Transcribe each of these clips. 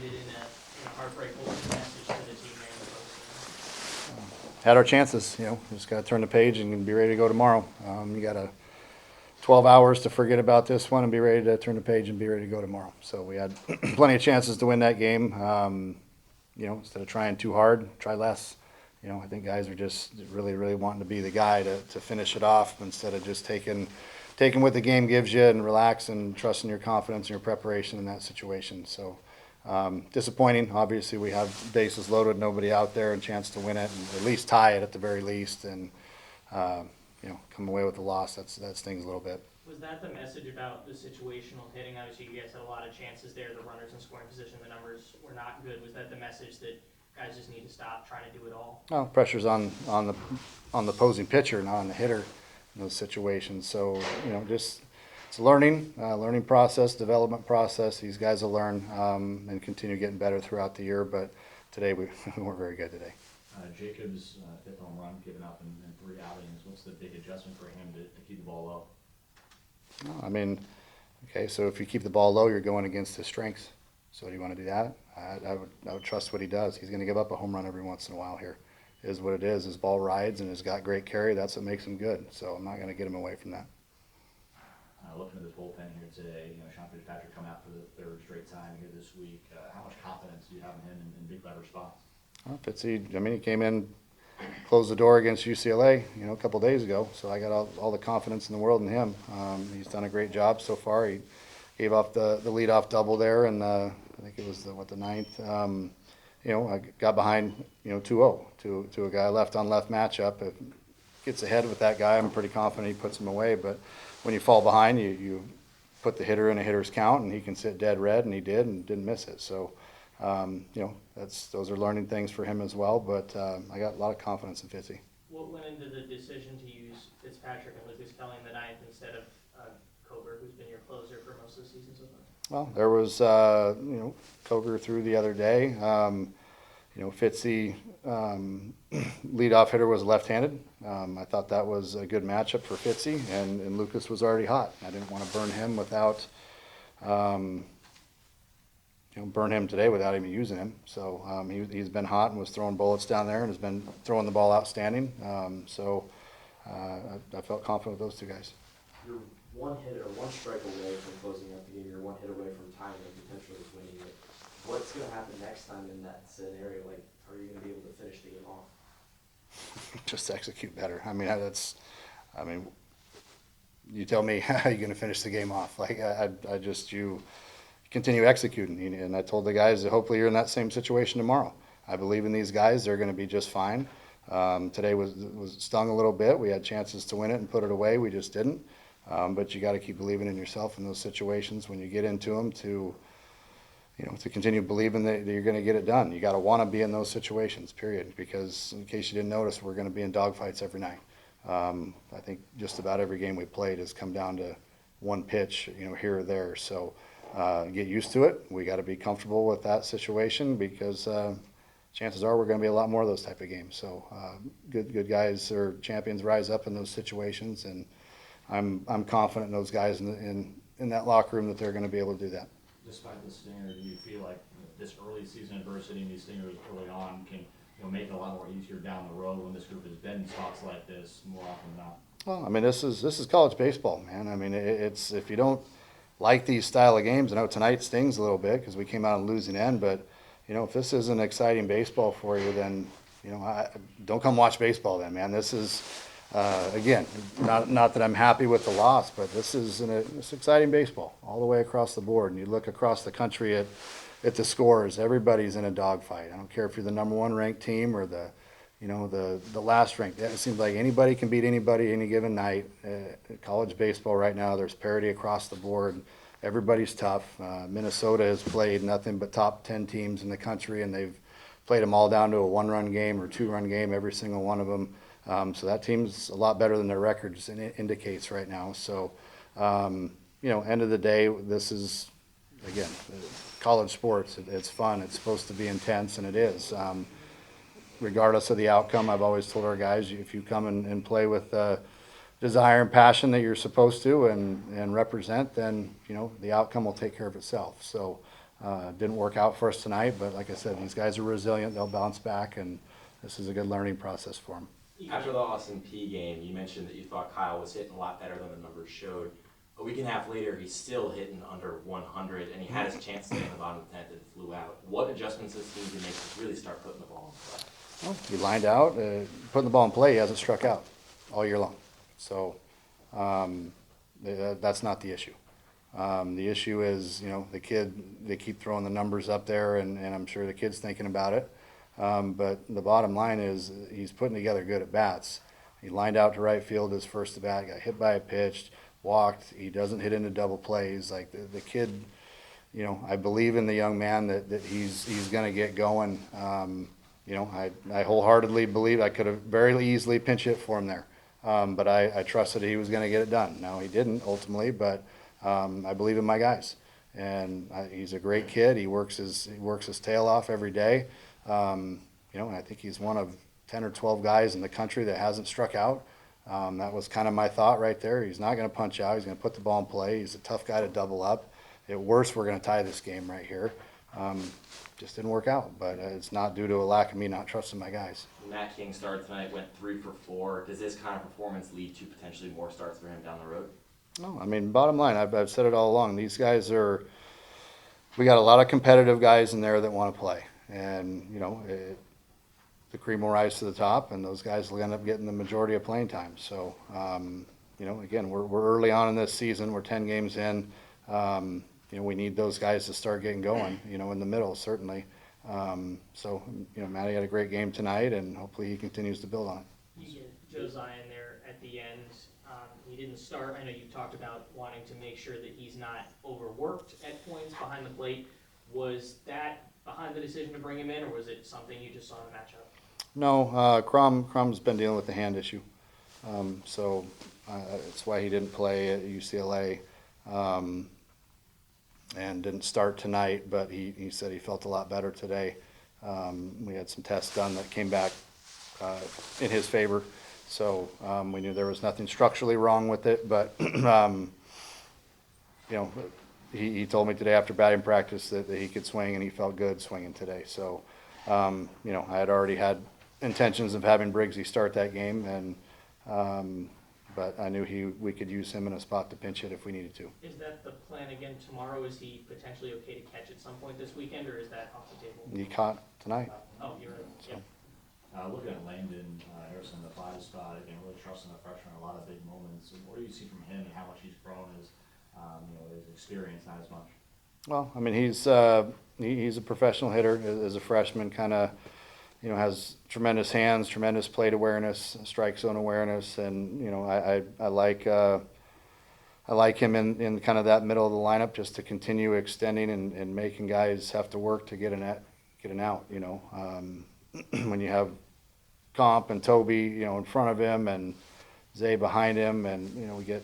ended in a heartbreak. What was the message to the team there in the postgame? Had our chances, just got to turn the page and be ready to go tomorrow. You got 12 hours to forget about this one and be ready to turn the page and be ready to go tomorrow. So we had plenty of chances to win that game. Instead of trying too hard, try less. I think guys are just really, really wanting to be the guy to finish it off instead of just taking what the game gives you and relax and trusting your confidence and your preparation in that situation. So disappointing. Obviously, we have bases loaded, nobody out there, and chance to win it and at least tie it at the very least, and come away with a loss. That stings a little bit. Was that the message about the situational hitting? Obviously, you guys had a lot of chances there. The runners in scoring position, the numbers were not good. Was that the message that guys just need to stop trying to do it all? Well, pressure's on the opposing pitcher, not on the hitter in those situations. So just it's a learning process, development process. These guys will learn and continue getting better throughout the year. But today we weren't very good today. Jacobs hit home run, given up in 3 outings. What's the big adjustment for him to keep the ball low? Okay, so if you keep the ball low, you're going against his strengths. So do you want to do that? I would trust what he does. He's going to give up a home run every once in a while here. It is what it is. His ball rides and has got great carry. That's what makes him good. So I'm not going to get him away from that. Looking at this bullpen here today, Sean Fitzpatrick coming out for the third straight time here this week. How much confidence do you have in him in big lever spots? Well, Fitzy, he came in, closed the door against UCLA, a couple days ago. So I got all the confidence in the world in him. He's done a great job so far. He gave off the leadoff double there, and I think it was the ninth. I got behind 2-0 to a guy left on left matchup. If gets ahead with that guy, I'm pretty confident he puts him away. But when you fall behind, you put the hitter in a hitter's count, and he can sit dead red, and he did, and didn't miss it. So. Those are learning things for him as well, but I got a lot of confidence in Fitzy. What went into the decision to use Fitzpatrick and Lucas Kelly in the ninth instead of Coger, who's been your closer for most of the season so far? Well, there was, Coger through the other day. Fitzy, leadoff hitter, was left-handed. I thought that was a good matchup for Fitzy, and Lucas was already hot. I didn't want to burn him without burn him today without even using him. So he's been hot and was throwing bullets down there and has been throwing the ball outstanding. I felt confident with those two guys. You're one hit or one strike away from closing out the game. You're one hit away from tying and potentially winning it. What's going to happen next time in that scenario? Are you going to be able to finish the game off? Just execute better. You tell me how you're going to finish the game off. You continue executing. And I told the guys that hopefully you're in that same situation tomorrow. I believe in these guys. They're going to be just fine. Today was stung a little bit. We had chances to win it and put it away. We just didn't. But you got to keep believing in yourself in those situations when you get into them to continue believing that you're going to get it done. You got to want to be in those situations, period. Because in case you didn't notice, we're going to be in dogfights every night. I think just about every game we played has come down to one pitch, here or there. So get used to it. We got to be comfortable with that situation because chances are we're going to be a lot more of those type of games. So good guys or champions rise up in those situations, and I'm confident in those guys in that locker room that they're going to be able to do that. Despite the stinger, do you feel like this early season adversity and these stingers early on can make it a lot more easier down the road when this group has been in spots like this more often than not? Well, this is college baseball, man. It's if you don't like these style of games, I know tonight stings a little bit because we came out on losing end, but if this isn't exciting baseball for you, then don't come watch baseball then, man. This is again, not that I'm happy with the loss, but it's exciting baseball all the way across the board. And you look across the country at the scores, everybody's in a dogfight. I don't care if you're the number one ranked team or the last ranked. It seems like anybody can beat anybody any given night. College baseball right now, there's parity across the board. Everybody's tough. Minnesota has played nothing but top 10 teams in the country, and they've played them all down to a one-run game or two-run game, every single one of them. So that team's a lot better than their record indicates right now. So, end of the day, this is, again, college sports. It's fun. It's supposed to be intense, and it is. Regardless of the outcome, I've always told our guys, if you come and play with desire and passion that you're supposed to and represent, then, the outcome will take care of itself. So Didn't work out for us tonight, but like I said, these guys are resilient. They'll bounce back, and this is a good learning process for them. After the Austin P game, you mentioned that you thought Kyle was hitting a lot better than the numbers showed. A week and a half later, he's still hitting under 100, and he had his chance to get in the bottom of the 10th and flew out. What adjustments does he need to make to really start putting the ball in play? Well, he lined out, putting the ball in play. He hasn't struck out all year long. So that's not the issue. The issue is, the kid, they keep throwing the numbers up there, and I'm sure the kid's thinking about it. But the bottom line is he's putting together good at bats. He lined out to right field his first at bat, got hit by a pitch, walked. He doesn't hit into double plays. Like the kid, I believe in the young man that he's going to get going. I wholeheartedly believe I could have very easily pinch hit for him there. But I trusted he was going to get it done. Now he didn't ultimately, but I believe in my guys. And he's a great kid. He works his tail off every day. And I think he's one of 10 or 12 guys in the country that hasn't struck out. That was kind of my thought right there. He's not going to punch out. He's going to put the ball in play. He's a tough guy to double up. At worst, we're going to tie this game right here. Just didn't work out, but it's not due to a lack of me not trusting my guys. Matt King started tonight, went 3 for 4. Does this kind of performance lead to potentially more starts for him down the road? No, I mean, bottom line, I've said it all along. These guys we got a lot of competitive guys in there that want to play. And, the cream will rise to the top, and those guys will end up getting the majority of playing time. So, again, we're early on in this season. We're 10 games in. We need those guys to start getting going, in the middle, certainly. Matty had a great game tonight, and hopefully he continues to build on it. You get Joe Zion there at the end. He didn't start. I know you talked about wanting to make sure that he's not overworked at points behind the plate. Was that behind the decision to bring him in, or was it something you just saw in the matchup? No, Crum's been dealing with the hand issue. That's why he didn't play at UCLA. And didn't start tonight, but he said he felt a lot better today. We had some tests done that came back in his favor, so we knew there was nothing structurally wrong with it, but he told me today after batting practice that he could swing, and he felt good swinging today. So I had already had intentions of having Briggsy start that game, and but I knew we could use him in a spot to pinch hit if we needed to. Is that the plan again tomorrow? Is he potentially okay to catch at some point this weekend, or is that off the table? He caught tonight. Oh, you're right. Yep. Looking at Landon Harrison, the 5 spot, again, really trusting the freshman, a lot of big moments. And what do you see from him and how much he's grown as, his experience, not as much? Well, I mean, he's a professional hitter as a freshman, kind of, has tremendous hands, tremendous plate awareness, strike zone awareness, and I like him in kind of that middle of the lineup just to continue extending and making guys have to work to get an out. When you have Comp and Toby, in front of him and Zay behind him, and we get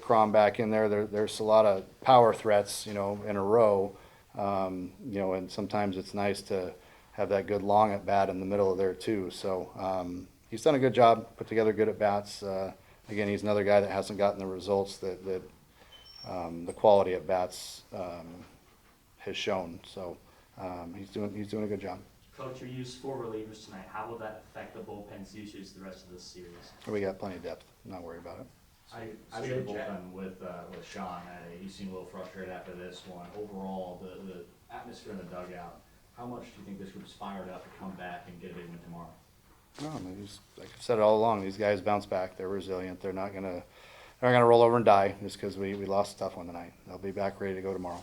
Crom back in there. There's a lot of power threats, in a row, and sometimes it's nice to have that good long at bat in the middle of there too. So he's done a good job, put together good at bats. Again, he's another guy that hasn't gotten the results that the quality at bats has shown. So he's doing a good job. Coach, you used 4 relievers tonight. How will that affect the bullpen's usage the rest of this series? We got plenty of depth. Not worried about it. I did bullpen with Sean. He seemed a little frustrated after this one. Overall, the atmosphere in the dugout, how much do you think this group's fired up to come back and get a big win tomorrow? No, I mean, like I've said it all along, these guys bounce back. They're resilient. They're not gonna roll over and die just because we lost a tough one tonight. They'll be back ready to go tomorrow.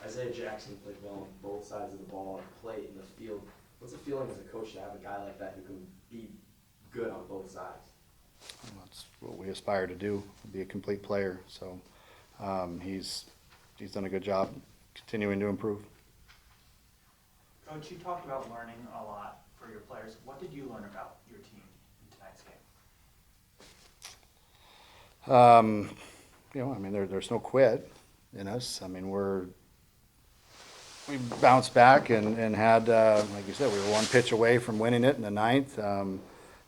Isaiah Jackson played well on both sides of the ball, on the plate, in the field. What's it feeling as a coach to have a guy like that who can be good on both sides? That's what we aspire to do, be a complete player. So he's done a good job continuing to improve. Coach, you talked about learning a lot for your players. What did you learn about your team in tonight's game? I mean, there's no quit in us. I mean, we bounced back and had, like you said, we were 1 pitch away from winning it in the 9th.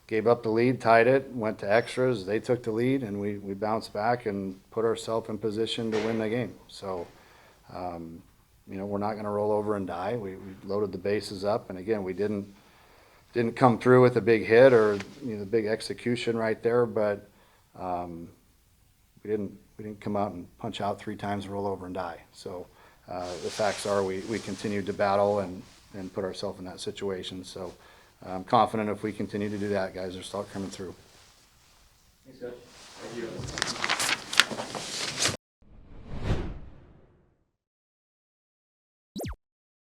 Gave up the lead, tied it, went to extras. They took the lead, and we bounced back and put ourselves in position to win the game. So, you know, we're not gonna roll over and die. We loaded the bases up, and again, we didn't come through with a big hit or, you know, the big execution right there, but, we didn't come out and punch out 3 times, roll over and die. So, the facts are we continued to battle and put ourselves in that situation. So I'm confident if we continue to do that, guys, they'll start coming through. Thanks, Coach. Thank you.